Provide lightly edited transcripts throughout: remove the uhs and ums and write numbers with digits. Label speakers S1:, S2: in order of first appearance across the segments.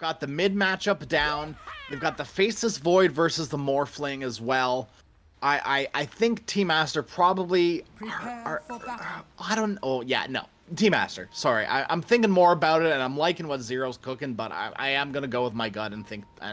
S1: got the mid matchup down. They've got the Faceless Void versus the Morphling as well. I think Team Aster probably are I don't. Oh yeah, no. Team Aster. Sorry, I'm thinking more about it, and I'm liking what Zero's cooking, but I am gonna go with my gut and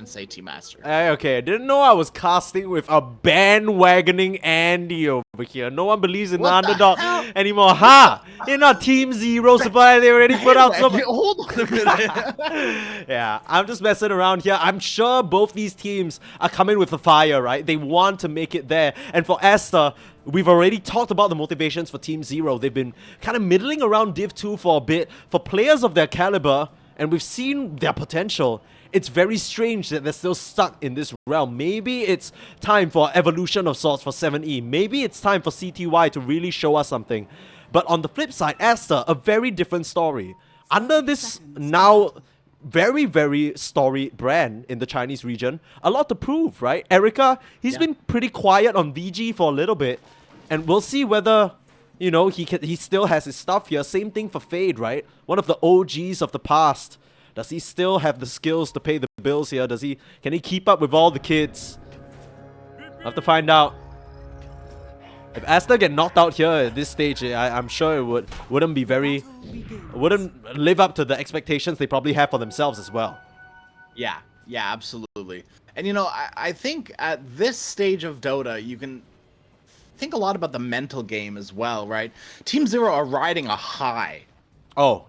S1: say Team Aster.
S2: Okay, I didn't know I was casting with a bandwagoning Andy over here. No one believes in the underdog anymore. Ha! You're not Team Zero, supply. They already put out some.
S1: Hold on a minute.
S2: Yeah, I'm just messing around here. I'm sure both these teams are coming with the fire, right? They want to make it there. And for Aster, we've already talked about the motivations for Team Zero. They've been kind of middling around Div 2 for a bit. For players of their caliber, and we've seen their potential, it's very strange that they're still stuck in this realm. Maybe it's time for evolution of sorts for 7E. Maybe it's time for CTY to really show us something. But on the flip side, Aster, a very different story. Under this now very, very storied brand in the Chinese region, a lot to prove, right? Erica, he's been pretty quiet on VG for a little bit, and we'll see whether, you know, he still has his stuff here. Same thing for Fade, right? One of the OGs of the past. Does he still have the skills to pay the bills here? Can he keep up with all the kids? We'll have to find out. If Aster get knocked out here at this stage, I'm sure it wouldn't live up to the expectations they probably have for themselves as well.
S1: Yeah, absolutely. And you know, I think at this stage of Dota, you can think a lot about the mental game as well, right? Team Zero are riding a high.
S2: Oh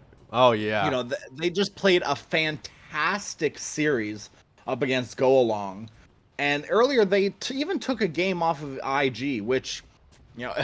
S2: yeah.
S1: You know, they just played a fantastic series up against Go Along. And earlier they even took a game off of IG, which, you know,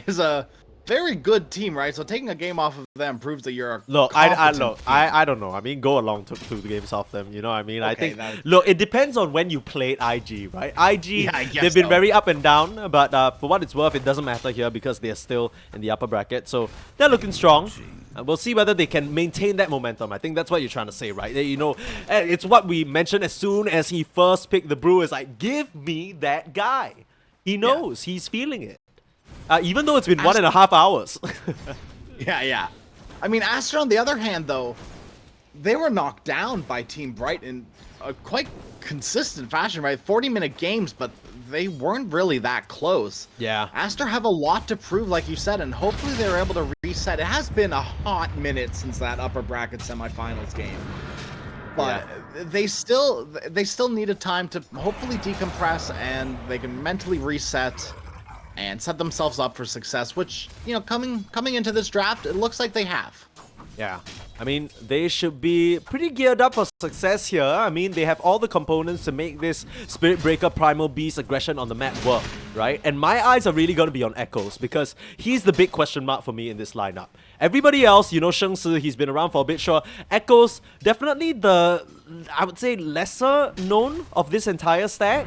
S1: is a very good team, right? So taking a game off of them proves that you're a
S2: I don't know. I mean, Go Along took 2 games off them, you know what I mean?
S1: Okay,
S2: I think, look, it depends on when you played IG, right? IG,
S1: yeah,
S2: they've been very up and down, but for what it's worth, it doesn't matter here because they're still in the upper bracket. So they're looking strong. We'll see whether they can maintain that momentum. I think that's what you're trying to say, right? You know, it's what we mentioned as soon as he first picked the brew. Is like, give me that guy. He knows. He's feeling it. Even though it's been 1.5 hours.
S1: Yeah. I mean, Aster, on the other hand, though, they were knocked down by Team Bright in a quite consistent fashion, right? 40-minute games, but they weren't really that close.
S2: Yeah.
S1: Aster have a lot to prove, like you said, and hopefully they're able to reset. It has been a hot minute since that upper bracket semifinals game. But they still needed time to hopefully decompress, and they can mentally reset and set themselves up for success, which, you know, coming into this draft, it looks like they have.
S2: Yeah. I mean, they should be pretty geared up for success here. I mean, they have all the components to make this Spirit Breaker Primal Beast aggression on the map work, right? And my eyes are really going to be on Echoes because he's the big question mark for me in this lineup. Everybody else, you know, Sheng Si, he's been around for a bit, sure. Echoes, definitely the, I would say, lesser known of this entire stack.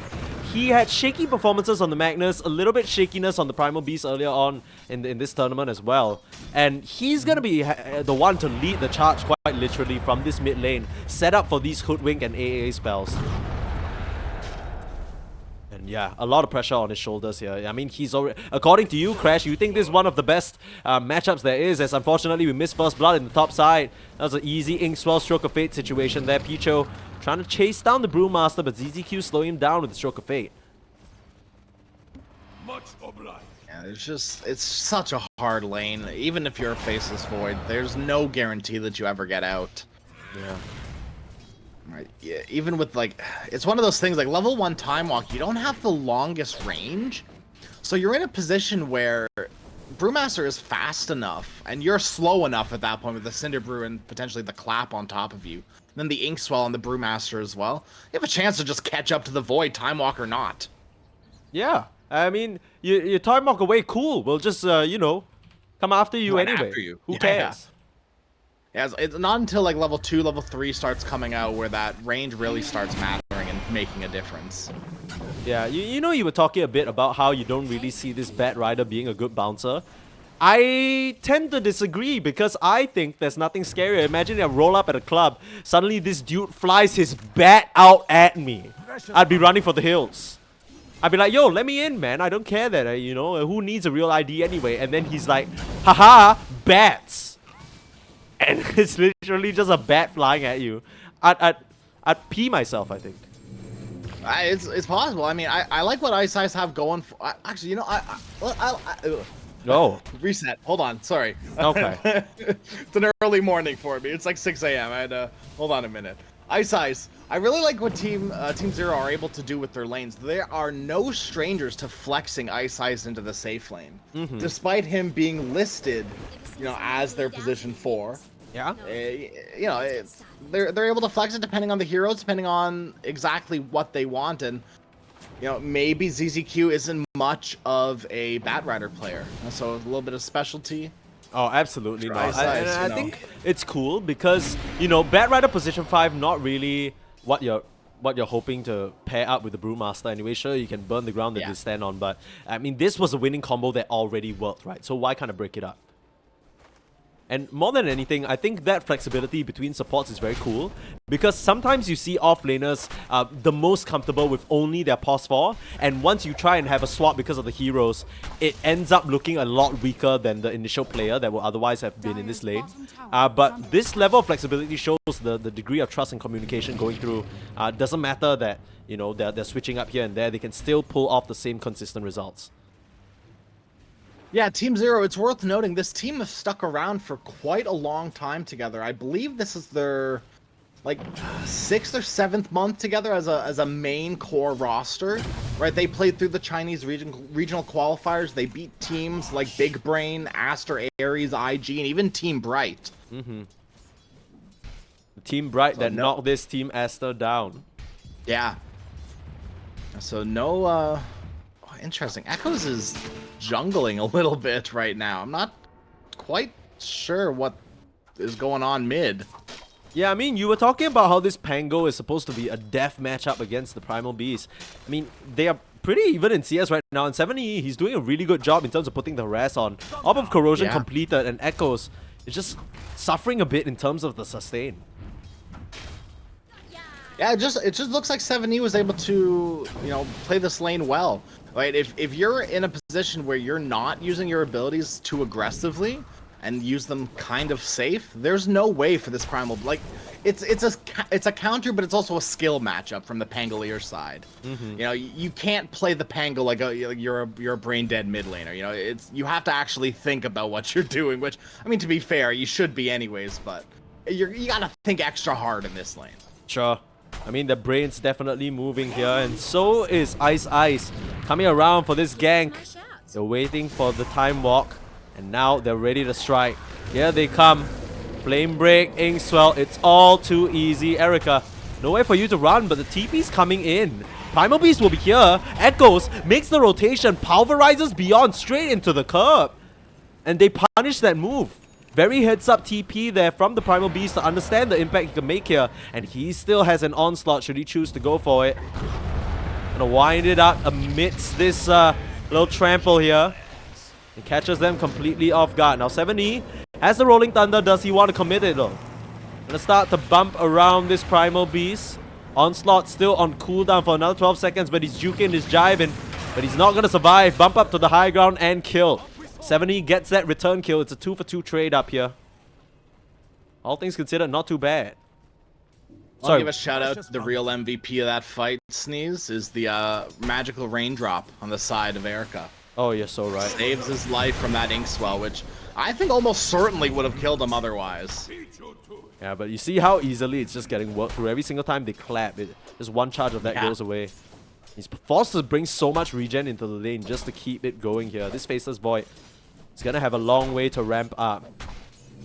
S2: He had shaky performances on the Magnus, a little bit shakiness on the Primal Beast earlier on in this tournament as well. And he's going to be the one to lead the charge quite literally from this mid lane, set up for these Hoodwink and AA spells. And yeah, a lot of pressure on his shoulders here. I mean, he's already, according to you, Crash, you think this is one of the best matchups there is, as unfortunately we missed First Blood in the top side. That was an easy Inkswell Stroke of Fate situation there. Picho trying to chase down the Brewmaster, but ZZQ slowing him down with the Stroke of Fate.
S1: Yeah, it's such a hard lane. Even if you're a Faceless Void, there's no guarantee that you ever get out.
S2: Yeah.
S1: Right. Yeah, even with, like, it's one of those things, like level 1 Time Walk, you don't have the longest range. So you're in a position where Brewmaster is fast enough, and you're slow enough at that point with the Cinder Brew and potentially the Clap on top of you. And then the Inkswell and the Brewmaster as well. You have a chance to just catch up to the Void, Time Walk or not.
S2: Yeah. I mean, you Time Walk away, cool. We'll just, you know, come after you anyway.
S1: After you.
S2: Who cares?
S1: Yeah, it's not until like level 2, level 3 starts coming out where that range really starts mattering and making a difference.
S2: Yeah, you know, you were talking a bit about how you don't really see this Bat Rider being a good bouncer. I tend to disagree because I think there's nothing scarier. Imagine I roll up at a club, suddenly this dude flies his bat out at me. I'd be running for the hills. I'd be like, yo, let me in, man. I don't care that, you know, who needs a real ID anyway? And then he's like, haha, bats. And it's literally just a bat flying at you. I'd I'd pee myself, I think.
S1: It's possible. I mean, I like what Ice have going for. Actually, you know,
S2: Oh.
S1: Reset. Hold on. Sorry.
S2: Okay.
S1: It's an early morning for me. It's like 6 a.m. I had to hold on a minute. Ice. I really like what Team Zero are able to do with their lanes. They are no strangers to flexing Ice into the safe lane, despite him being listed, you know, as their position 4.
S2: Yeah.
S1: You know, they're able to flex it depending on the heroes, depending on exactly what they want, and you know, maybe ZZQ isn't much of a Batrider player, so a little bit of specialty.
S2: Oh, absolutely not. I
S1: know.
S2: think it's cool because, you know, Batrider position 5 not really what you're hoping to pair up with the Brewmaster anyway. Sure, you can burn the ground that they stand on, but I mean, this was a winning combo that already worked, right? So why kind of break it up? And more than anything, I think that flexibility between supports is very cool because sometimes you see offlaners the most comfortable with only their pos 4, and once you try and have a swap because of the heroes, it ends up looking a lot weaker than the initial player that would otherwise have been in this lane. But this level of flexibility shows the degree of trust and communication going through. Doesn't matter that, you know, they're switching up here and there, they can still pull off the same consistent results.
S1: Yeah, Team Zero, it's worth noting, this team has stuck around for quite a long time together. I believe this is their, like, 6th or 7th month together as a main core roster, right? They played through the Chinese regional qualifiers. They beat teams like Big Brain, Aster, Ares, IG, and even Team Bright.
S2: Team Bright that knocked this Team Aster down.
S1: Yeah. So no, interesting. Echoes is jungling a little bit right now. I'm not quite sure what is going on mid.
S2: Yeah, I mean, you were talking about how this Pango is supposed to be a death matchup against the Primal Beast. I mean, they are pretty even in CS right now, and 7E, he's doing a really good job in terms of putting the harass on. Orb of Corrosion completed, and Echoes is just suffering a bit in terms of the sustain.
S1: Yeah, it just looks like 7E was able to, you know, play this lane well. Right, if you're in a position where you're not using your abilities too aggressively and use them kind of safe, there's no way for this Primal. Like, it's a counter, but it's also a skill matchup from the Pangolier side. You know, you can't play the Pango like you're a brain dead mid laner. You know, you have to actually think about what you're doing. Which, I mean, to be fair, you should be anyways, but you gotta think extra hard in this lane.
S2: Sure. I mean, the brain's definitely moving here, and so is Ice coming around for this gank. They're waiting for the time walk, and now they're ready to strike. Here they come. Flame Break, Inkswell, it's all too easy. Erica, nowhere for you to run, but the TP's coming in. Primal Beast will be here. Echoes makes the rotation, pulverizes Beyond straight into the curb. And they punish that move. Very heads-up TP there from the Primal Beast to understand the impact he can make here. And he still has an onslaught should he choose to go for it. Gonna wind it up amidst this little trample here. And catches them completely off guard. Now 7E has the Rolling Thunder. Does he want to commit it though? Gonna start to bump around this Primal Beast. Onslaught still on cooldown for another 12 seconds, but he's juking, he's jiving. But he's not gonna survive. Bump up to the high ground and kill. 7E gets that return kill. It's a 2-for-2 trade up here. All things considered, not too bad.
S1: I'll give a shout out to the real MVP of that fight, Sneeze, is the magical raindrop on the side of Erica.
S2: Oh, you're so right.
S1: Saves his life from that Inkswell, which I think almost certainly would have killed him otherwise.
S2: Yeah, but you see how easily it's just getting worked through. Every single time they clap, just one charge of that goes away. He's forced to bring so much regen into the lane just to keep it going here. This Faceless Void is going to have a long way to ramp up.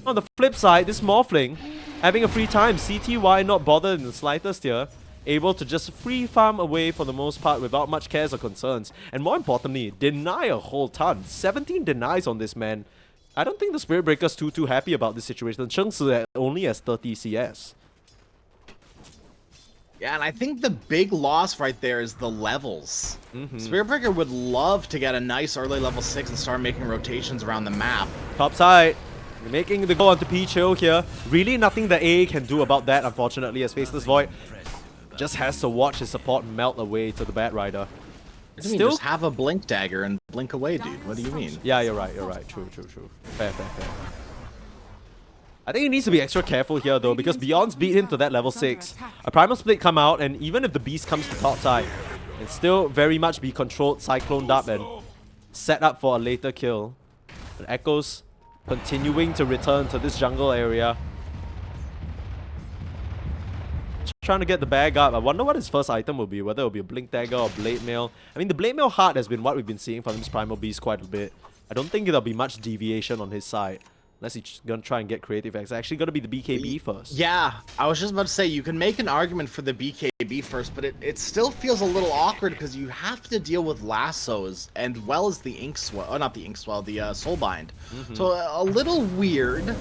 S2: On the flip side, this Morphling having a free time. CTY not bothered in the slightest here. Able to just free farm away for the most part without much cares or concerns. And more importantly, deny a whole ton. 17 denies on this man. I don't think the Spirit Breaker's too happy about this situation. Cheng Tzu only has 30 CS.
S1: Yeah, and I think the big loss right there is the levels. Spirit Breaker would love to get a nice early level 6 and start making rotations around the map.
S2: Top side. Making the go onto Peach Hill here. Really nothing the AA can do about that, unfortunately, as Faceless Void just has to watch his support melt away to the Batrider.
S1: Still, just have a blink dagger and blink away, dude. What do you mean?
S2: Yeah, you're right. True. Fair. I think he needs to be extra careful here though, because Beyond's beat him to that level 6. A Primal Split come out, and even if the Beast comes to top side, it still very much be controlled, cycloned up, and set up for a later kill. But Echoes continuing to return to this jungle area. Just trying to get the bag up. I wonder what his first item will be, whether it will be a Blink Dagger or Blade Mail. I mean, the Blade Mail Heart has been what we've been seeing from this Primal Beast quite a bit. I don't think there'll be much deviation on his side. Unless he's gonna try and get creative. It's actually gonna be the BKB first.
S1: Yeah, I was just about to say, you can make an argument for the BKB first, but it still feels a little awkward because you have to deal with lassos and well as the Ink Swell, oh, not the Ink Swell, the Soulbind. So a little weird,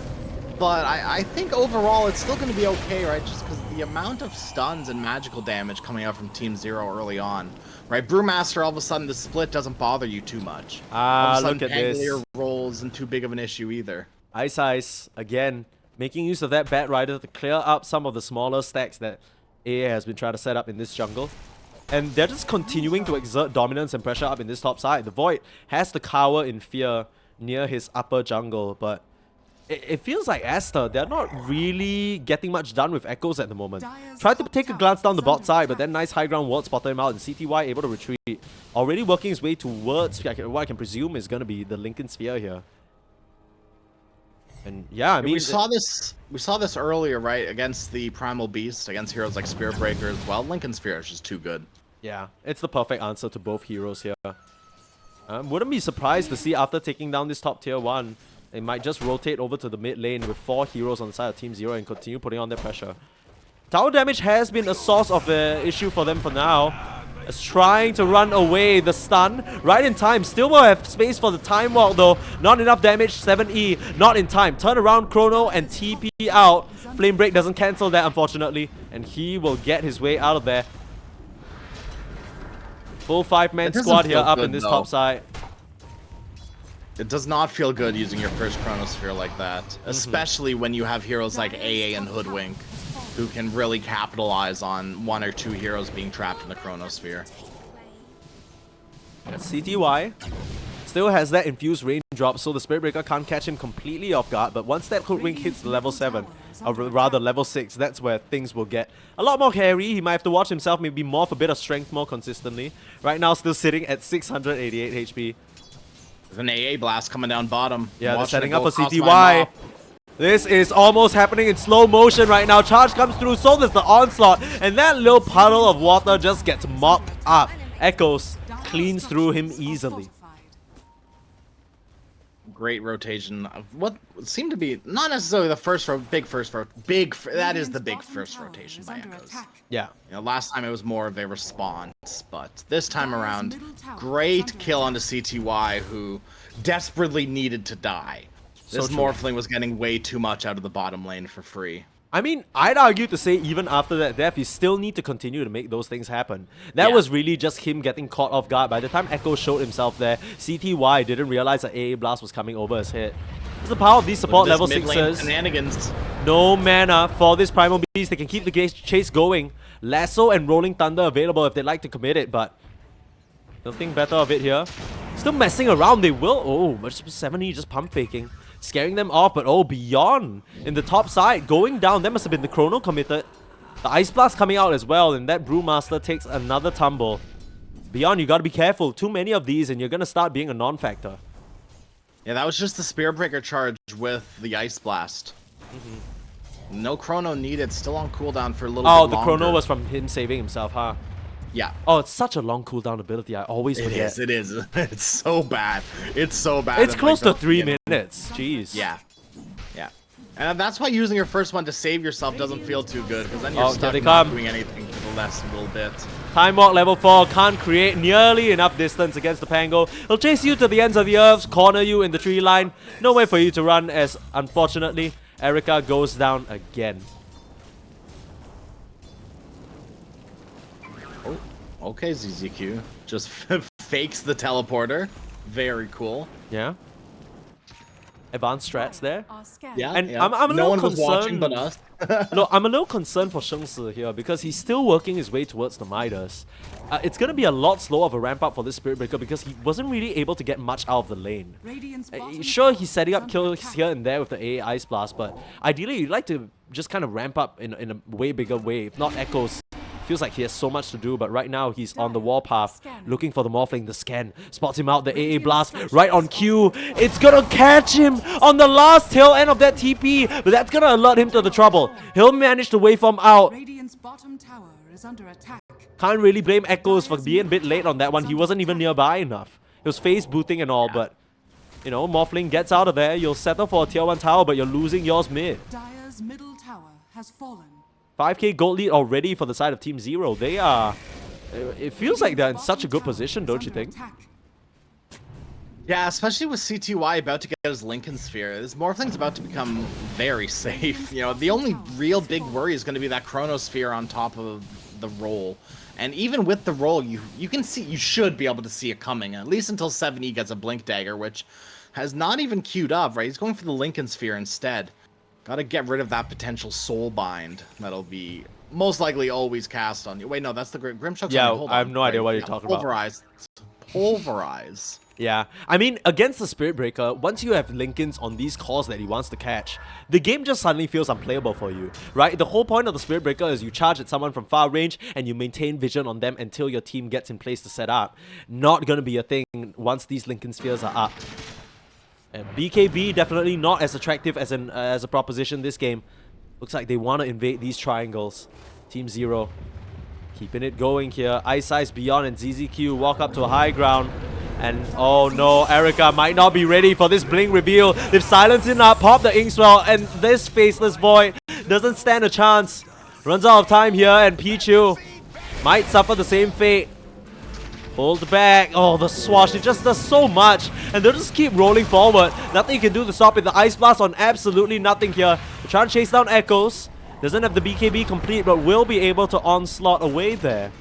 S1: but I think overall it's still gonna be okay, right? Just because the amount of stuns and magical damage coming out from Team Zero early on, right? Brewmaster, all of a sudden the split doesn't bother you too much.
S2: Ah, look at this.
S1: Pangolier roll isn't too big of an issue either.
S2: Ice, again, making use of that Bat Rider to clear up some of the smaller stacks that AA has been trying to set up in this jungle. And they're just continuing to exert dominance and pressure up in this top side. The Void has to cower in fear near his upper jungle, but it feels like Aster, they're not really getting much done with Echoes at the moment. Tried to take a glance down the bot side, but then nice high ground ward spotted him out, and CTY able to retreat. Already working his way towards what I can presume is going to be the Lincoln Sphere here. And yeah, I mean,
S1: we saw this earlier, right, against the Primal Beast, against heroes like Spirit Breaker as well. Lincoln Sphere is just too good.
S2: Yeah, it's the perfect answer to both heroes here. Wouldn't be surprised to see after taking down this top tier 1, they might just rotate over to the mid lane with 4 heroes on the side of Team Zero and continue putting on their pressure. Tower damage has been a source of an issue for them for now. As trying to run away, the stun right in time. Still will have space for the time walk though. Not enough damage. 7E not in time. Turn around Chrono and TP out. Flame Break doesn't cancel that unfortunately, and he will get his way out of there. Full 5-man squad here up in this top side.
S1: It does not feel good using your first Chronosphere like that, especially when you have heroes like AA and Hoodwink, who can really capitalize on 1 or 2 heroes being trapped in the Chronosphere.
S2: CTY still has that infused range drop, so the Spirit Breaker can't catch him completely off guard, but once that Hoodwink hits level 7, or rather level 6, that's where things will get a lot more hairy. He might have to watch himself maybe morph a bit of strength more consistently. Right now still sitting at 688 HP.
S1: There's an AA blast coming down bottom.
S2: Yeah, they're setting up for CTY. This is almost happening in slow motion right now. Charge comes through, so does the onslaught. And that little puddle of water just gets mopped up. Echoes cleans through him easily.
S1: Great rotation of what seemed to be not necessarily the first big first that is the big first rotation by Echoes.
S2: Yeah.
S1: You know, last time it was more of a response, but this time around, great kill onto CTY, who desperately needed to die. This Morphling was getting way too much out of the bottom lane for free.
S2: I mean, I'd argue to say even after that death, you still need to continue to make those things happen. That was really just him getting caught off guard. By the time Echo showed himself there, CTY didn't realize that AA Blast was coming over his head. It's the power of these support level 6s.
S1: Shenanigans.
S2: No mana for this Primal Beast. They can keep the chase going. Lasso and Rolling Thunder available if they'd like to commit it, but they'll think better of it here. Still messing around, they will. Oh, much 70 just pump faking. Scaring them off, but oh, Beyond in the top side, going down. That must have been the Chrono committed. The Ice Blast coming out as well, and that Brewmaster takes another tumble. Beyond, you gotta be careful. Too many of these, and you're gonna start being a non-factor.
S1: Yeah, that was just the Spear Breaker charge with the Ice Blast. No Chrono needed, still on cooldown for a little bit longer.
S2: Oh, the Chrono was from him saving himself, huh?
S1: Yeah.
S2: Oh, it's such a long cooldown ability. I always forget.
S1: It is. It's so bad. It's so bad.
S2: It's close to 3 minutes. Jeez.
S1: Yeah. Yeah. And that's why using your first one to save yourself doesn't feel too good, because then you're stuck not doing anything for the last little bit.
S2: Time Walk level 4 can't create nearly enough distance against the Pango. He'll chase you to the ends of the earth, corner you in the tree line. No way for you to run, as unfortunately, Erica goes down again.
S1: Okay, ZZQ. Just fakes the teleporter. Very cool.
S2: Yeah. Advanced strats there.
S1: Yeah,
S2: and
S1: yeah.
S2: I'm a
S1: no
S2: little
S1: one was watching
S2: concerned.
S1: but us.
S2: Look, I'm a little concerned for Shengsi here because he's still working his way towards the Midas. It's going to be a lot slower of a ramp up for this Spirit Breaker because he wasn't really able to get much out of the lane. Sure, he's setting up kills here and there with the AA Ice Blast, but ideally you'd like to just kind of ramp up in a way bigger way. If not, Echoes feels like he has so much to do, but right now he's on the warpath looking for the Morphling. The scan spots him out, the AA Blast right on cue. It's gonna catch him on the last tail end of that TP, but that's gonna alert him to the trouble. He'll manage to waveform out.
S3: Radiant's bottom tower is under attack.
S2: Can't really blame Echoes for being a bit late on that one. He wasn't even nearby enough. He was phase booting and all, but you know, Morphling gets out of there. You'll settle for a tier 1 tower, but you're losing yours mid.
S3: Dire's middle tower has fallen.
S2: 5k gold lead already for the side of Team Zero. They are... It feels like they're in such a good position, don't you think?
S1: Yeah, especially with CTY about to get his Lincoln Sphere. This Morphling's about to become very safe. You know, the only real big worry is going to be that Chronosphere on top of the roll. And even with the roll, you can see, you should be able to see it coming, at least until 7E gets a Blink Dagger, which has not even queued up, right? He's going for the Lincoln Sphere instead. Gotta get rid of that potential Soul Bind that'll be most likely always cast on you. Wait, no, that's the Grimshock's.
S2: Yeah,
S1: hold on.
S2: I have no idea what you're talking about.
S1: Pulverize.
S2: Yeah, I mean, against the Spirit Breaker, once you have Lincolns on these cores that he wants to catch, the game just suddenly feels unplayable for you, right? The whole point of the Spirit Breaker is you charge at someone from far range and you maintain vision on them until your team gets in place to set up. Not gonna be a thing once these Lincoln Spheres are up. And BKB definitely not as attractive as a proposition this game. Looks like they want to invade these triangles. Team Zero keeping it going here. Ice Beyond and ZZQ walk up to a high ground. And oh no, Erica might not be ready for this blink reveal. They've silenced him up, popped the Inkswell, and this Faceless Void doesn't stand a chance. Runs out of time here, and Pichu might suffer the same fate. Pulled back. Oh, the swash. It just does so much. And they'll just keep rolling forward. Nothing you can do to stop it. The Ice Blast on absolutely nothing here. They're trying to chase down Echoes. Doesn't have the BKB complete, but will be able to onslaught away there.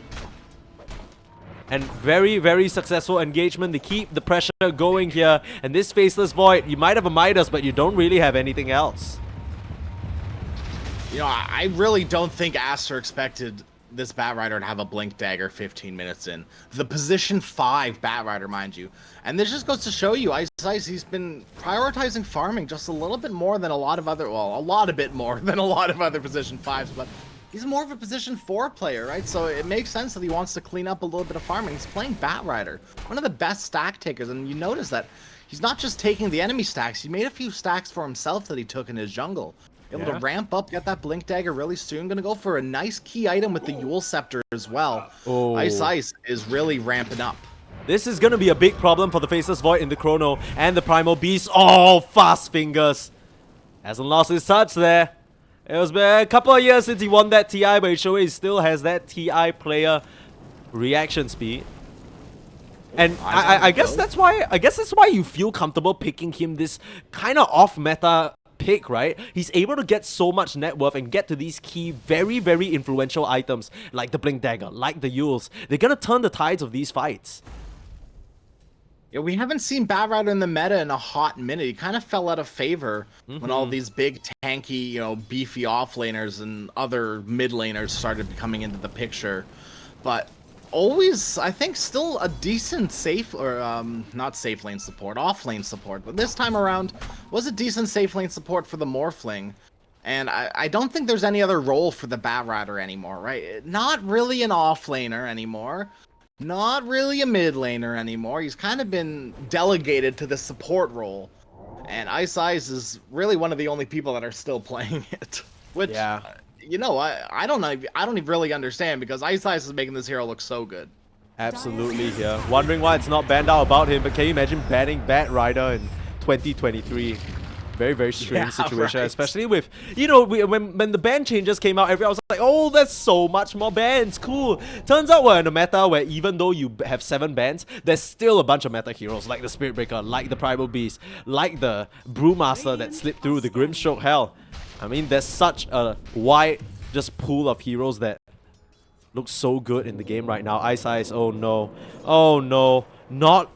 S2: And very, very successful engagement. They keep the pressure going here. And this Faceless Void, you might have a Midas, but you don't really have anything else.
S1: You know, I really don't think Aster expected this Batrider to have a Blink Dagger 15 minutes in. The position 5 Batrider, mind you. And this just goes to show you, Ice, he's been prioritizing farming just a little bit more than a lot of other, well, a lot more than a lot of other position 5s, but he's more of a position 4 player, right? So it makes sense that he wants to clean up a little bit of farming. He's playing Batrider, one of the best stack takers, and you notice that he's not just taking the enemy stacks, he made a few stacks for himself that he took in his jungle. Able to ramp up, get that Blink Dagger really soon. Gonna go for a nice key item with the Yule Scepter as well.
S2: Oh.
S1: Ice is really ramping up.
S2: This is gonna be a big problem for the Faceless Void in the Chrono and the Primal Beast. Oh, fast fingers. Hasn't lost his touch there. It was a couple of years since he won that TI, but it shows he still has that TI player reaction speed. And I guess that's why you feel comfortable picking him this kind of off-meta pick, right? He's able to get so much net worth and get to these key, very, very influential items like the Blink Dagger, like the Yules. They're gonna turn the tides of these fights.
S1: Yeah, we haven't seen Batrider in the meta in a hot minute. He kind of fell out of favor when all these big, tanky, you know, beefy offlaners and other mid laners started coming into the picture. But always, I think, still a decent safe, or not safe lane support, off lane support. But this time around, was a decent safe lane support for the Morphling. And I don't think there's any other role for the Batrider anymore, right? Not really an off laner anymore. Not really a mid laner anymore. He's kind of been delegated to the support role. And Ice is really one of the only people that are still playing it. Which, you know, I don't know. I don't even really understand, because Ice is making this hero look so good.
S2: Absolutely, yeah. Wondering why it's not banned out about him, but can you imagine banning Batrider in 2023? Very, very strange situation, especially with, you know, when the ban changes came out, everyone was like, oh, there's so much more bans, cool. Turns out we're in a meta where even though you have 7 bans, there's still a bunch of meta heroes like the Spirit Breaker, like the Primal Beast, like the Brewmaster that slipped through the Grimstroke Hell. I mean, there's such a wide just pool of heroes that look so good in the game right now. Ice, oh no. Oh no. Not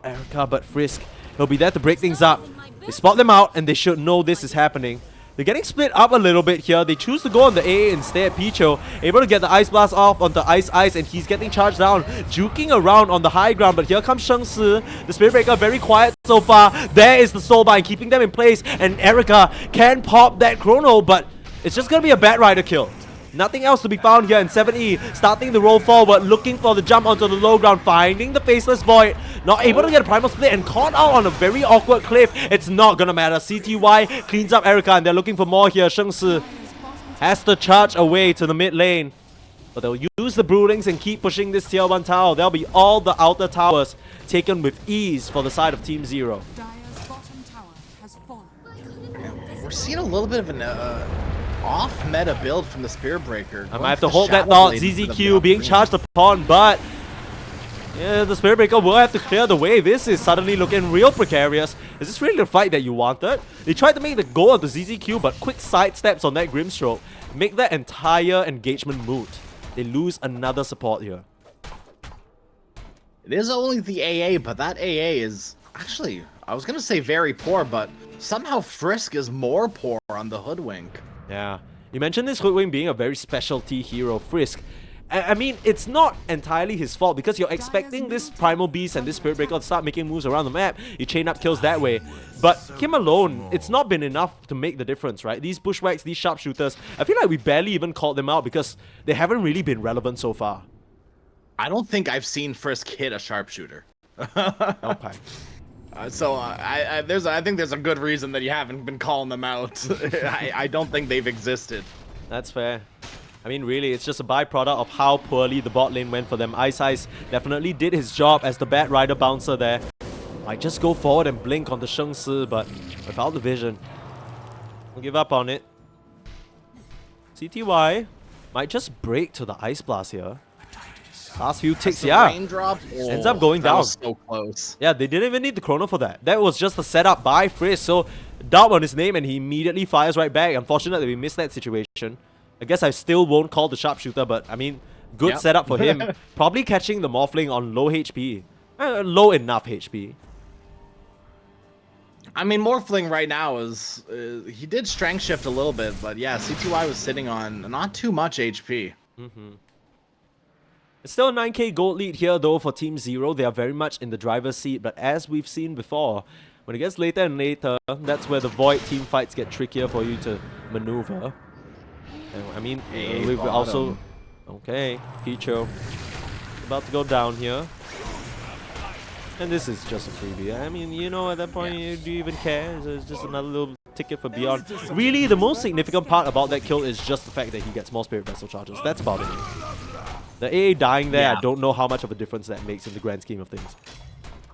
S2: Erica, but Frisk. He'll be there to break things up. They spot them out, and they should know this is happening. They're getting split up a little bit here. They choose to go on the A instead. Picho able to get the Ice Blast off onto Ice, and he's getting charged down, juking around on the high ground. But here comes Sheng Si. The Spirit Breaker very quiet so far. There is the Soulbind keeping them in place, and Erica can pop that Chrono, but it's just gonna be a Bat Rider kill. Nothing else to be found here, and 7E starting the roll forward, looking for the jump onto the low ground, finding the Faceless Void, not able to get a Primal Split, and caught out on a very awkward cliff. It's not gonna matter. CTY cleans up Erica, and they're looking for more here. Sheng Si has to charge away to the mid lane, but they'll use the Broodings and keep pushing this tier 1 tower. There'll be all the outer towers taken with ease for the side of Team Zero.
S3: Dire's bottom tower has fallen.
S1: We're seeing a little bit of an off-meta build from the Spirit Breaker.
S2: I might have to hold that thought. ZZQ being charged upon, but yeah, the Spirit Breaker will have to clear the way. This is suddenly looking real precarious. Is this really the fight that you wanted? They tried to make the goal of the ZZQ, but quick sidesteps on that Grimstroke make that entire engagement moot. They lose another support here.
S1: It is only the AA, but that AA is actually, I was going to say very poor, but somehow Frisk is more poor on the Hoodwink.
S2: Yeah, you mentioned this Hoodwink being a very specialty hero, Frisk. I mean, it's not entirely his fault because you're expecting this Primal Beast and this Spirit Breaker to start making moves around the map. You chain up kills that way. But him alone, it's not been enough to make the difference, right? These Bushwhacks, these Sharpshooters, I feel like we barely even called them out because they haven't really been relevant so far.
S1: I don't think I've seen Frisk hit a Sharpshooter.
S2: Okay.
S1: I think there's a good reason that you haven't been calling them out. I don't think they've existed.
S2: That's fair. I mean, really, it's just a byproduct of how poorly the bot lane went for them. Ice definitely did his job as the Bat Rider bouncer there. Might just go forward and blink on the Sheng Si, but without the vision. We'll give up on it. CTY might just break to the Ice Blast here. Last few ticks, yeah.
S1: Raindrop,
S2: Ends up going down.
S1: Was so close.
S2: Yeah, they didn't even need the Chrono for that. That was just a setup by Frisk. So, doubt on his name and he immediately fires right back. Unfortunately, we missed that situation. I guess I still won't call the Sharpshooter, but I mean, good setup for him. Probably catching the Morphling on low HP. Low enough HP.
S1: I mean, Morphling right now is... he did strength shift a little bit, but yeah, CTY was sitting on not too much HP.
S2: It's still a 9k gold lead here though for Team Zero. They are very much in the driver's seat, but as we've seen before, when it gets later and later, that's where the Void team fights get trickier for you to maneuver. And, I mean, we've also... Okay, Picho about to go down here. And this is just a freebie. I mean, you know, at that point, do you even care? It's just another little ticket for Beyond. Really, the most significant part about that kill is just the fact that he gets more Spirit Vessel charges. That's about it. The AA dying there, I don't know how much of a difference that makes in the grand scheme of things.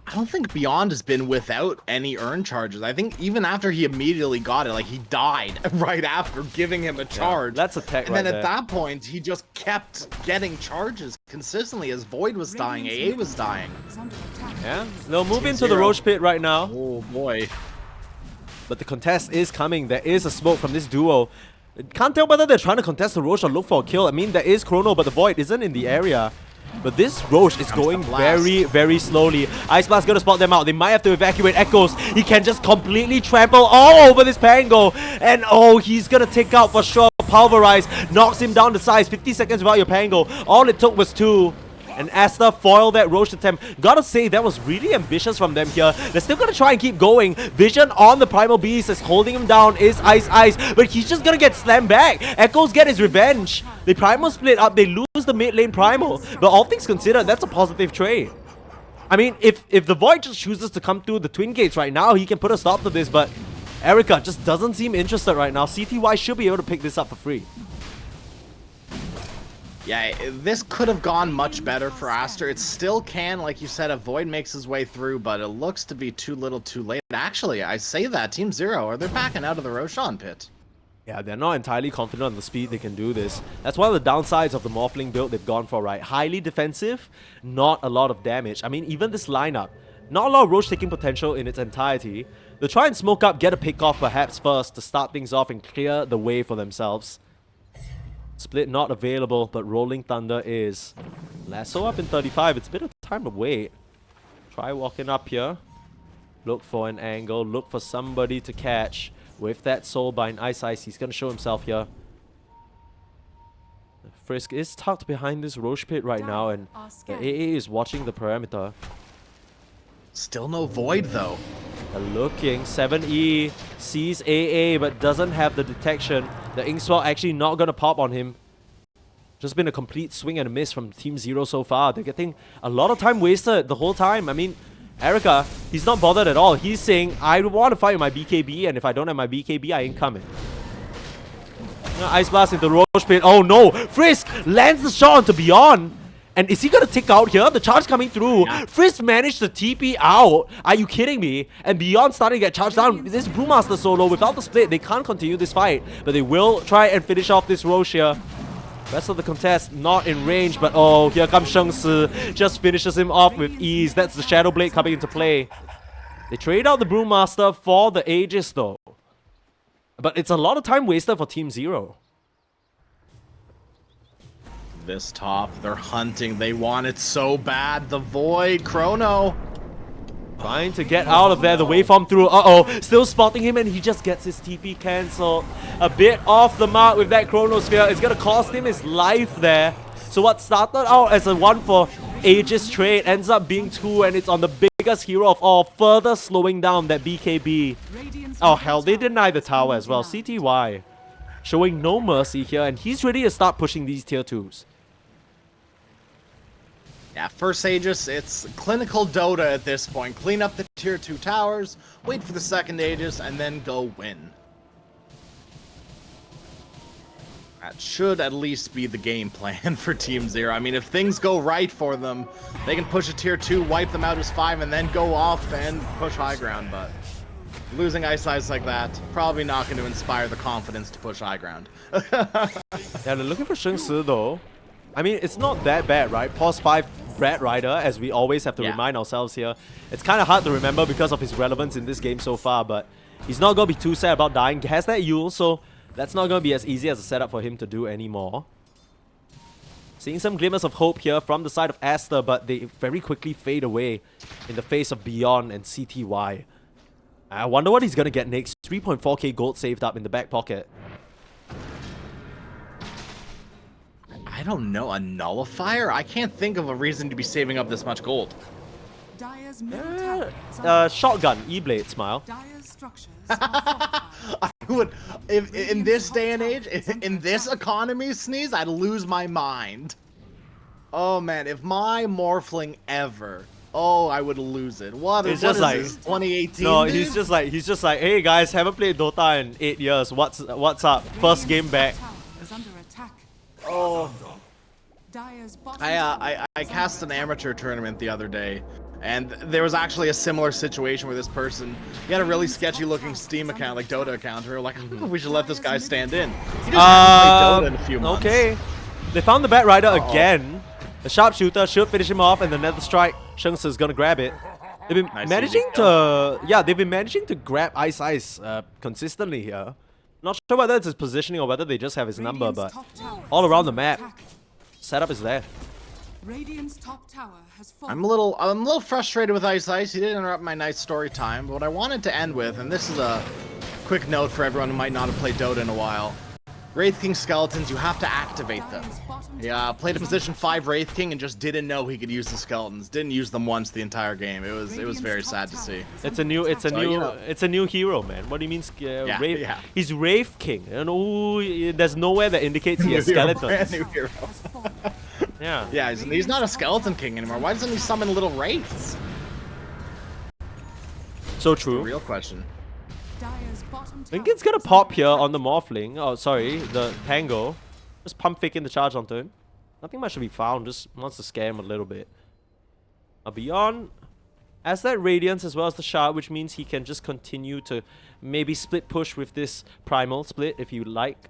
S1: I don't think Beyond has been without any earn charges. I think even after he immediately got it, like he died right after giving him a charge.
S2: That's a tech
S1: and then at that point, he just kept getting charges consistently as Void was dying, AA was dying.
S2: Yeah, they'll move into the Roach Pit right now.
S1: Oh boy.
S2: But the contest is coming. There is a smoke from this duo. Can't tell whether they're trying to contest the Roche or look for a kill. I mean, there is Chrono, but the Void isn't in the area. But this Roche is going very, very slowly. Ice Blast gonna spot them out. They might have to evacuate Echoes. He can just completely trample all over this Pango. And oh, he's gonna take out for sure. Pulverize knocks him down to size. 50 seconds without your Pango. All it took was 2. And Aster foiled that Roche attempt. Gotta say, that was really ambitious from them here. They're still gonna try and keep going. Vision on the Primal Beast is holding him down, is Ice. But he's just gonna get slammed back. Echoes get his revenge. The Primal split up, they lose the mid lane Primal. But all things considered, that's a positive trade. I mean, if the Void just chooses to come through the Twin Gates right now, he can put a stop to this. But Erica just doesn't seem interested right now. CTY should be able to pick this up for free.
S1: Yeah, this could have gone much better for Aster. It still can, like you said, a Void makes his way through, but it looks to be too little too late. Actually, I say that, Team Zero, they're backing out of the Roshan pit. Yeah,
S2: they're not entirely confident on the speed they can do this. That's one of the downsides of the Morphling build they've gone for, right? Highly defensive, not a lot of damage. I mean, even this lineup, not a lot of Roche taking potential in its entirety. They'll try and smoke up, get a pick off perhaps first to start things off and clear the way for themselves. Split not available, but Rolling Thunder is. Lasso up in 35. It's a bit of time to wait. Try walking up here. Look for an angle. Look for somebody to catch. with that Soulbind Ice Ice. He's gonna show himself here. Frisk is tucked behind this Roche pit right now, and the AA is watching the perimeter.
S1: Still no Void, though.
S2: They're looking. 7E sees AA, but doesn't have the detection. The Inkswell actually not gonna pop on him. Just been a complete swing and a miss from Team Zero so far. They're getting a lot of time wasted the whole time. I mean, Erica, he's not bothered at all. He's saying, I want to fight with my BKB, and if I don't have my BKB, I ain't coming. Ice Blast into Roche Pit. Oh no! Frisk lands the shot onto Beyond. And is he gonna tick out here? The charge coming through. Yeah. Frisk managed to TP out. Are you kidding me? And Beyond starting to get charged down. This Brewmaster solo, without the split, they can't continue this fight. But they will try and finish off this Roche here. Rest of the contest not in range, but oh, here comes Sheng Si. Just finishes him off with ease. That's the Shadow Blade coming into play. They trade out the Brewmaster for the Aegis though. But it's a lot of time wasted for Team Zero.
S1: This top, they're hunting. They want it so bad. The Void, Chrono.
S2: Trying to get out of there, the waveform through. Uh-oh, still spotting him, and he just gets his TP cancelled. A bit off the mark with that Chronosphere. It's going to cost him his life there. So what started out as a 1 for Aegis trade ends up being 2, and it's on the biggest hero of all, further slowing down that BKB. Oh hell, they deny the tower as well. CTY showing no mercy here, and he's ready to start pushing these tier 2s.
S1: Yeah, first Aegis, it's clinical Dota at this point. Clean up the tier 2 towers, wait for the second Aegis, and then go win. That should at least be the game plan for Team Zero. I mean, if things go right for them, they can push a tier 2, wipe them out as 5, and then go off and push high ground, but losing Ice Ice like that, probably not going to inspire the confidence to push high ground.
S2: Yeah, they're looking for Sheng Si though. I mean, it's not that bad, right? Pause 5 Brad Rider, as we always have to remind ourselves here. It's kind of hard to remember because of his relevance in this game so far, but he's not going to be too sad about dying. He has that Yule, so that's not going to be as easy as a setup for him to do anymore. Seeing some glimmers of hope here from the side of Aster, but they very quickly fade away in the face of Beyond and CTY. I wonder what he's going to get next. 3.4k gold saved up in the back pocket.
S1: I don't know, a nullifier? I can't think of a reason to be saving up this much gold.
S2: Shotgun, E-Blade, smile.
S1: I would, if in this day and age, in this economy, Sneeze, I'd lose my mind. Oh man, if my Morphling ever, oh, I would lose it. What is this, 2018?
S2: No,
S1: dude?
S2: he's just like, hey guys, haven't played Dota in 8 years. What's up? First game back.
S1: Oh, I cast an amateur tournament the other day, and there was actually a similar situation where this person, he had a really sketchy looking Steam account, like Dota account, and we were like, I don't know if we should let this guy stand in. He just hasn't played Dota in a few months.
S2: Okay, they found the Bat Rider again. The sharpshooter should finish him off, and the Nether Strike, Sheng Si is gonna grab it. They've been managing to grab Ice Ice consistently here. Not sure whether it's his positioning or whether they just have his number, but all around the map, setup is there.
S1: I'm a little frustrated with Ice Ice. He did interrupt my nice story time, but what I wanted to end with, and this is a quick note for everyone who might not have played Dota in a while. Wraith King skeletons, you have to activate them. Yeah, played a position 5 Wraith King and just didn't know he could use the skeletons. Didn't use them once the entire game. It was very sad to see.
S2: It's a new hero, man. What do you mean? Wraith? Yeah. He's Wraith King. There's nowhere that indicates he has skeletons.
S1: Brand new hero.
S2: Yeah.
S1: Yeah, he's not a skeleton king anymore. Why doesn't he summon little wraiths?
S2: So true.
S1: Real question.
S2: Lincoln's gonna pop here on the Morphling. Oh, sorry, the Tango. Just pump fake in the charge onto him. Nothing much to be found, just wants to scare him a little bit. Beyond has that Radiance as well as the Shard, which means he can just continue to maybe split push with this Primal split if you like.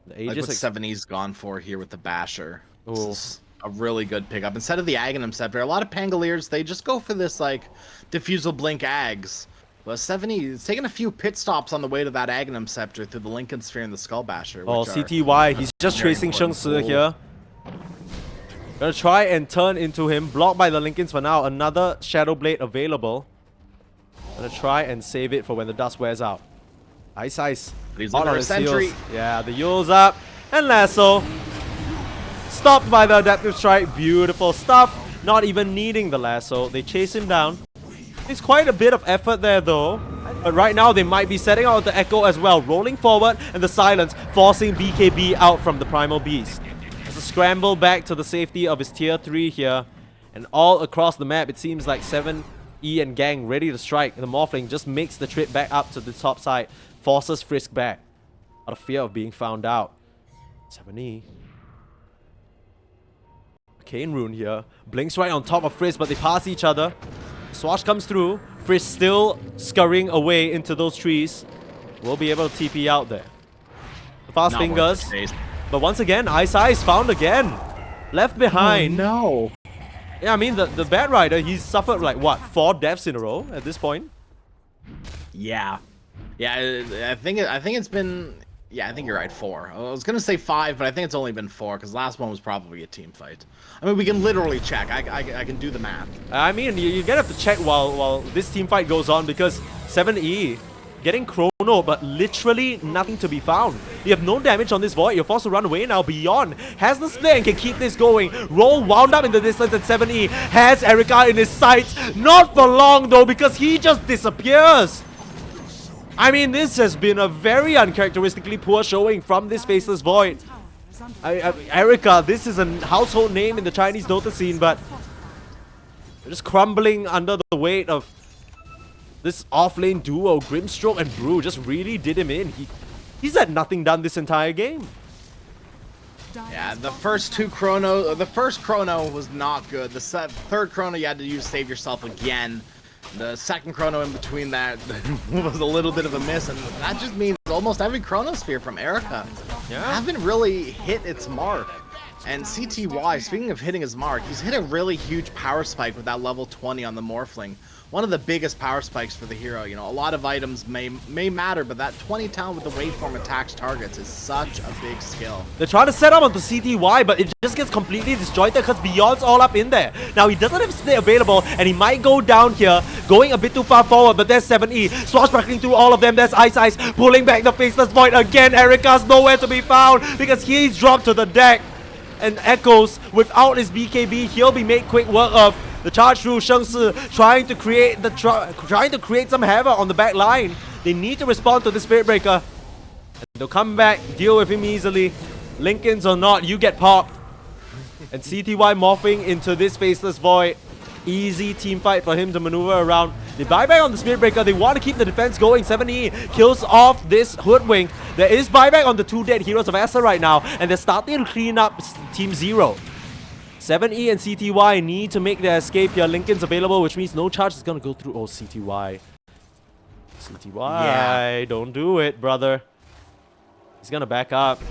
S2: The Aegis,
S1: like what 70's gone for here with the Basher. This is a really good pickup. Instead of the Aghanim Scepter, a lot of Pangoliers, they just go for this like Diffusal Blink Ags. But 70 is taking a few pit stops on the way to that Aghanim Scepter through the Lincoln Sphere and the Skull Basher.
S2: Oh, CTY, he's just tracing Sheng Si here. Gonna try and turn into him. Blocked by the Lincolns for now. Another Shadow Blade available. Gonna try and save it for when the dust wears out. Ice.
S1: He's
S2: Hot
S1: under
S2: on
S1: a
S2: his
S1: sentry.
S2: heels. Yeah, the Yule's up. And Lasso. Stopped by the Adaptive Strike. Beautiful stuff. Not even needing the Lasso. They chase him down. It's quite a bit of effort there though. But right now they might be setting out the Echo as well. Rolling forward and the silence forcing BKB out from the Primal Beast. There's a scramble back to the safety of his tier 3 here. And all across the map it seems like 7E and gang ready to strike. The Morphling just makes the trip back up to the top side. Forces Frisk back. Out of fear of being found out. 7E. Arcane Rune here. Blinks right on top of Frisk, but they pass each other. Swash comes through. Frisk still scurrying away into those trees. We'll be able to TP out there. The fast
S1: Not
S2: fingers.
S1: worth the chase.
S2: But once again, Ice found again. Left behind.
S1: Oh, no.
S2: Yeah, I mean, the Bad Rider, he's suffered like, what, 4 deaths in a row at this point?
S1: Yeah. Yeah, I think it's been... Yeah, I think you're right, 4. I was gonna say 5, but I think it's only been 4, because last one was probably a team fight. I mean, we can literally check. I can do the math.
S2: I mean, you're gonna have to check while this team fight goes on, because 7E getting chrono, but literally nothing to be found. You have no damage on this Void. You're forced to run away now. Beyond has the split and can keep this going. Roll wound up in the distance at 7E. Has Erica in his sights. Not for long though, because he just disappears. I mean, this has been a very uncharacteristically poor showing from this Faceless Void. Erica, this is a household name in the Chinese Dota scene, but they're just crumbling under the weight of this off-lane duo. Grimstroke and Brew just really did him in. He's had nothing done this entire game.
S1: Yeah, the first chrono was not good. The third chrono you had to use Save Yourself again. The second chrono in between that was a little bit of a miss, and that just means almost every chronosphere from Erica haven't really hit its mark. And CTY, speaking of hitting his mark, he's hit a really huge power spike with that level 20 on the Morphling. One of the biggest power spikes for the hero. You know, a lot of items may matter, but that 20 talent with the waveform attacks targets is such a big skill.
S2: They're trying to set up onto CTY, but it just gets completely disjointed because Beyond's all up in there. Now, he doesn't have split available, and he might go down here, going a bit too far forward, but there's 7E. Swashbuckling through all of them. There's Ice, pulling back the Faceless Void again. Erica's nowhere to be found because he's dropped to the deck. And Echoes, without his BKB, he'll be made quick work of. The charge through Shengsi trying to create some havoc on the back line. They need to respond to the Spirit Breaker. And they'll come back, deal with him easily. Lincolns or not, you get popped. And CTY morphing into this Faceless Void. Easy team fight for him to maneuver around. They buy back on the Spirit Breaker. They want to keep the defense going. 7E kills off this Hoodwink. There is buyback on the 2 dead heroes of Aster right now. And they're starting to clean up Team 0. 7E and CTY need to make their escape here. Lincoln's available, which means no charge is going to go through. Oh, CTY. CTY, don't do it, brother. He's going to back up.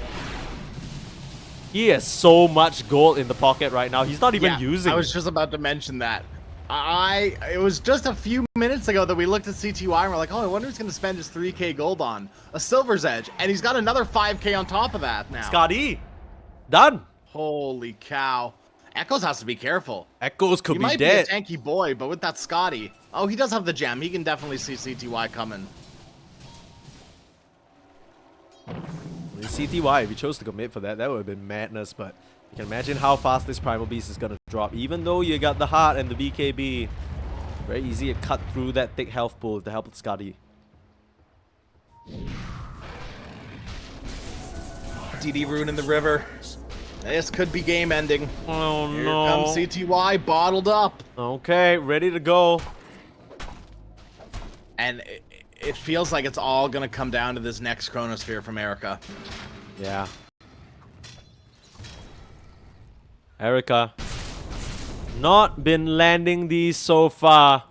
S2: He has so much gold in the pocket right now. He's not even using it.
S1: I was just about to mention that. It was just a few minutes ago that we looked at CTY and we're like, oh, I wonder who's going to spend his 3k gold on. A Silver's Edge. And he's got another 5k on top of that now.
S2: Scotty. Done.
S1: Holy cow. Echoes has to be careful.
S2: Echoes could be dead.
S1: He might be a tanky boy, but with that Scotty. Oh, he does have the gem. He can definitely see CTY coming.
S2: CTY, if he chose to commit for that, that would have been madness, but you can imagine how fast this Primal Beast is going to drop. Even though you got the heart and the BKB, very easy to cut through that thick health pool to help with Scotty.
S1: DD Rune in the river. This could be game ending.
S2: Oh
S1: Here
S2: no.
S1: comes CTY bottled up.
S2: Okay, ready to go.
S1: And it feels like it's all going to come down to this next Chronosphere from Erica.
S2: Yeah. Erica. Not been landing these so far.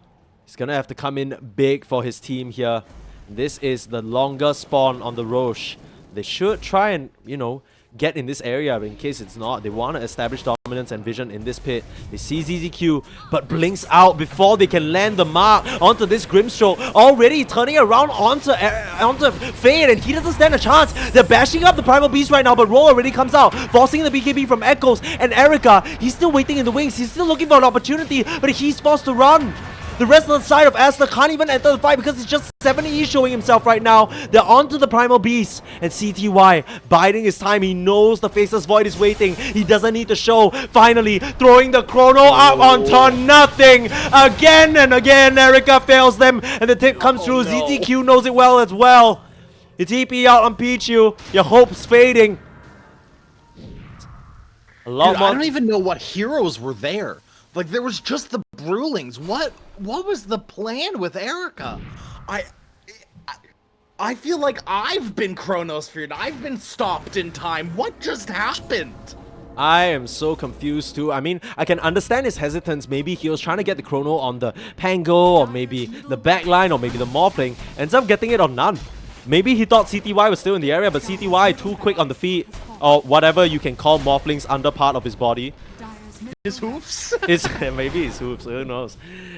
S2: He's going to have to come in big for his team here. This is the longer spawn on the Roche. They should try and, you know, get in this area, but in case it's not, they want to establish dominance and vision in this pit. They see ZZQ, but blinks out before they can land the mark onto this Grimstroke. Already turning around onto Fade, and he doesn't stand a chance. They're bashing up the Primal Beast right now, but Roll already comes out, forcing the BKB from Echoes. And Erica, he's still waiting in the wings. He's still looking for an opportunity, but he's forced to run. The rest of the side of Aster can't even enter the fight because it's just 7E showing himself right now. They're onto the Primal Beast. And CTY biding his time. He knows the Faceless Void is waiting. He doesn't need to show. Finally, throwing the Chrono up onto nothing. Again and again, Erica fails them. And the tip comes through. ZTQ knows it well as well. The TP out on Pichu. Your hope's fading. A lot
S1: Dude,
S2: more.
S1: I don't even know what heroes were there. Like, there was just the Brewlings. What was the plan with Erica? I feel like I've been chronosphered. I've been stopped in time. What just happened?
S2: I am so confused too. I mean, I can understand his hesitance. Maybe he was trying to get the chrono on the Pango, or maybe the backline, or maybe the Morphling. Ends up getting it on none. Maybe he thought CTY was still in the area, but CTY too quick on the feet, or whatever you can call Morphling's under part of his body.
S1: His hoofs?
S2: Maybe his hoops, who knows.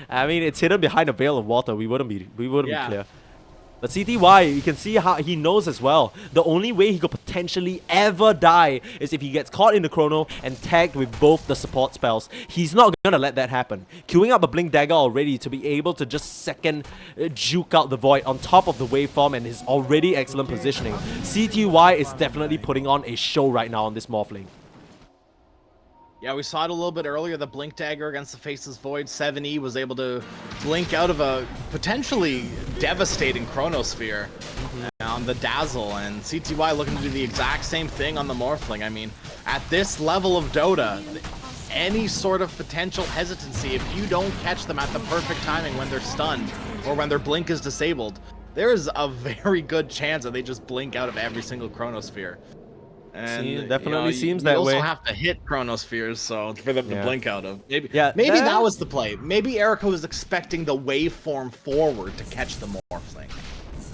S2: I mean, it's hidden behind a veil of water. We wouldn't be clear. But CTY, you can see how he knows as well. The only way he could potentially ever die is if he gets caught in the chrono and tagged with both the support spells. He's not gonna let that happen. Queuing up a Blink Dagger already to be able to just second juke out the Void on top of the waveform and his already excellent positioning. CTY is definitely putting on a show right now on this Morphling.
S1: Yeah, we saw it a little bit earlier. The Blink Dagger against the Faceless Void. 7E was able to blink out of a potentially devastating Chronosphere on the Dazzle. And CTY looking to do the exact same thing on the Morphling. I mean, at this level of Dota, any sort of potential hesitancy, if you don't catch them at the perfect timing when they're stunned or when their blink is disabled, there is a very good chance that they just blink out of every single Chronosphere. And
S2: definitely seems that way.
S1: You also have to hit Chronospheres, so for them to blink out of. Maybe that was the play. Maybe Erica was expecting the waveform forward to catch the Morphling.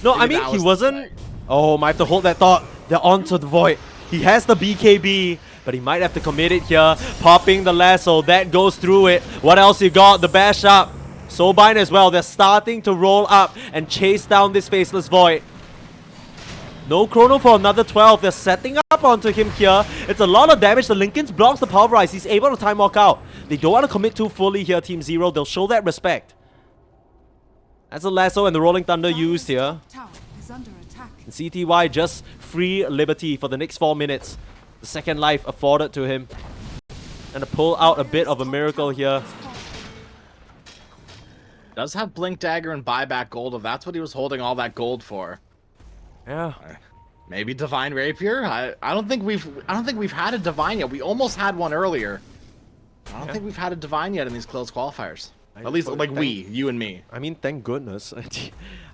S2: No, I mean, he wasn't. Oh, might have to hold that thought. They're onto the Void. He has the BKB, but he might have to commit it here. Popping the lasso, that goes through it. What else you got? The bash up. Soulbind as well. They're starting to roll up and chase down this Faceless Void. No chrono for another 12. They're setting up onto him here. It's a lot of damage. The Linken's blocks the Pulverize. He's able to time walk out. They don't want to commit too fully here, Team Zero. They'll show that respect. That's a lasso and the Rolling Thunder used here. And CTY just free liberty for the next 4 minutes. The second life afforded to him. And to pull out a bit of a miracle here.
S1: Does have Blink Dagger and buyback gold, if that's what he was holding all that gold for.
S2: Yeah.
S1: Maybe Divine Rapier? I don't think we've had a Divine yet. We almost had one earlier. I don't think we've had a Divine yet in these close qualifiers. At least like you and me.
S2: I mean, thank goodness.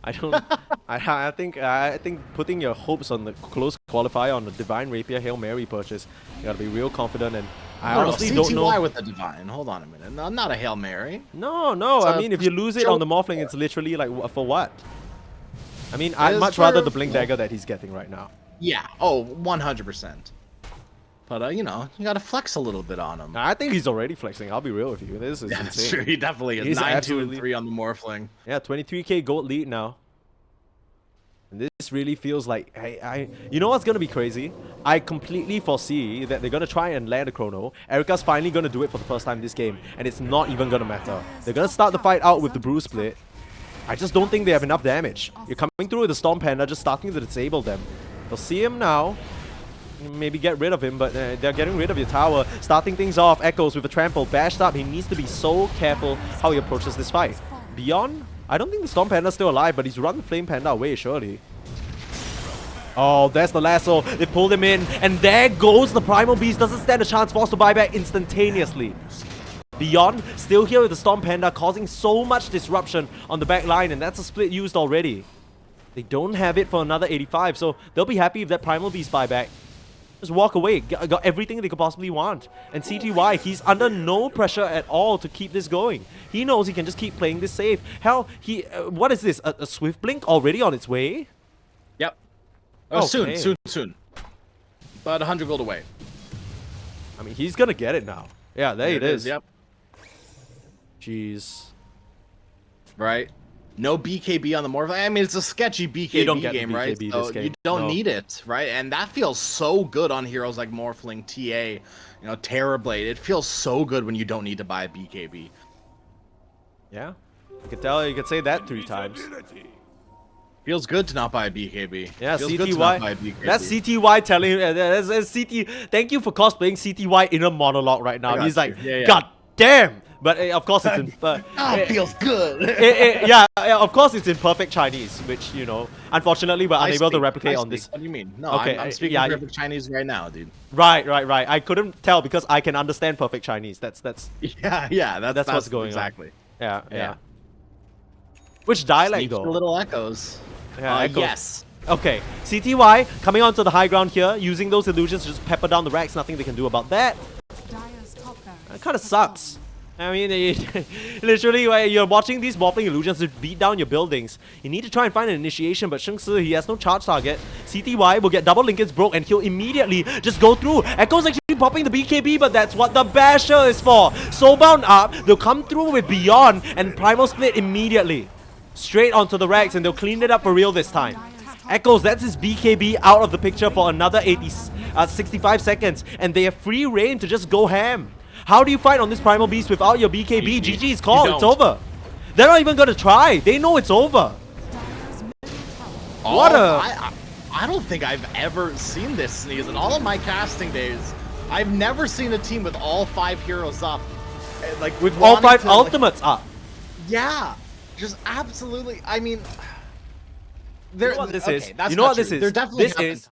S2: I don't. I think putting your hopes on the close qualifier on the Divine Rapier Hail Mary purchase, you gotta be real confident. And I honestly don't know.
S1: CTY with the Divine. Hold on a minute. No, not a Hail Mary.
S2: No. I mean, if you lose it on the Morphling, it's literally like for what? I mean, I'd much rather the Blink Dagger that he's getting right now.
S1: Yeah. Oh, 100%. But, you know, you gotta flex a little bit on him.
S2: I think he's already flexing. I'll be real with you. This is insane.
S1: That's true. He definitely is.
S2: He's
S1: 9-2-3 on the Morphling.
S2: Yeah, 23k gold lead now. And this really feels like... You know what's gonna be crazy? I completely foresee that they're gonna try and land a chrono. Erica's finally gonna do it for the first time this game. And it's not even gonna matter. They're gonna start the fight out with the Brew Split. I just don't think they have enough damage. You're coming through with the Storm Panda, just starting to disable them. They'll see him now. Maybe get rid of him, but they're getting rid of your tower. Starting things off, Echoes with a trample. Bashed up, he needs to be so careful how he approaches this fight. Beyond, I don't think the Storm Panda's still alive, but he's run the Flame Panda away, surely. Oh, there's the lasso. They pulled him in, and there goes the Primal Beast. Doesn't stand a chance, forced to buy back instantaneously. Beyond, still here with the Storm Panda, causing so much disruption on the back line, and that's a split used already. They don't have it for another 85, so they'll be happy if that Primal Beast buyback. Just walk away, got everything they could possibly want. And CTY, he's under no pressure at all to keep this going. He knows he can just keep playing this safe. Hell, what is this, a Swift Blink already on its way?
S1: Yep. Oh, okay. Soon. But 100 gold away.
S2: I mean, he's gonna get it now. Yeah, there it is.
S1: Yep.
S2: Jeez.
S1: Right. No BKB on the Morph. I mean, it's a sketchy BKB game, right? So you don't need it, right? And that feels so good on heroes like Morphling, TA, you know, Terrorblade. It feels so good when you don't need to buy a BKB.
S2: Yeah. You can tell. You can say that 3 times.
S1: Feels good to not buy a BKB.
S2: Yeah,
S1: Feels good to not buy a
S2: CTY.
S1: BKB.
S2: That's CTY telling him. That's CT. Thank you for cosplaying CTY inner monologue right now.
S1: got
S2: He's like,
S1: you. Yeah.
S2: God damn. But of course it's in.
S1: It feels good.
S2: Yeah, of course it's in perfect Chinese, which unfortunately we're unable to replicate on this.
S1: What do you mean? No,
S2: Okay,
S1: I'm speaking
S2: yeah,
S1: perfect Chinese right now, dude.
S2: Right. I couldn't tell because I can understand perfect Chinese. That's
S1: Yeah. That's
S2: what's going
S1: exactly.
S2: on. Yeah. Which dialect
S1: Sneaks
S2: though?
S1: the little echoes.
S2: Yeah, echoes.
S1: Yes.
S2: Okay, CTY coming onto the high ground here, using those illusions to just pepper down the racks. Nothing they can do about that.
S3: Dire's top barracks
S2: That kind of
S3: have
S2: sucks. I mean, literally, when you're watching these morphling illusions to beat down your buildings, you need to try and find an initiation, but Sheng Si, he has no charge target. CTY will get double linkage broke, and he'll immediately just go through. Echo's actually popping the BKB, but that's what the Basher is for. Soulbound up, they'll come through with Beyond, and Primal Split immediately. Straight onto the racks, and they'll clean it up for real this time. Echoes, that's his BKB out of the picture for another 65 seconds, and they have free reign to just go ham. How do you fight on this Primal Beast without your BKB? GG is called, it's over. They're not even gonna try, they know it's over.
S3: Dire's middle tower.
S2: What a...
S1: I don't think I've ever seen this, Sneeze. In all of my casting days, I've never seen a team with all 5 heroes up. Like
S2: With all 5
S1: to,
S2: ultimates up.
S1: Yeah, just absolutely. I mean,
S2: You know what this is?
S1: That's
S2: You know
S1: not
S2: what this
S1: true.
S2: is?
S1: There definitely
S2: This
S1: haven't.
S2: is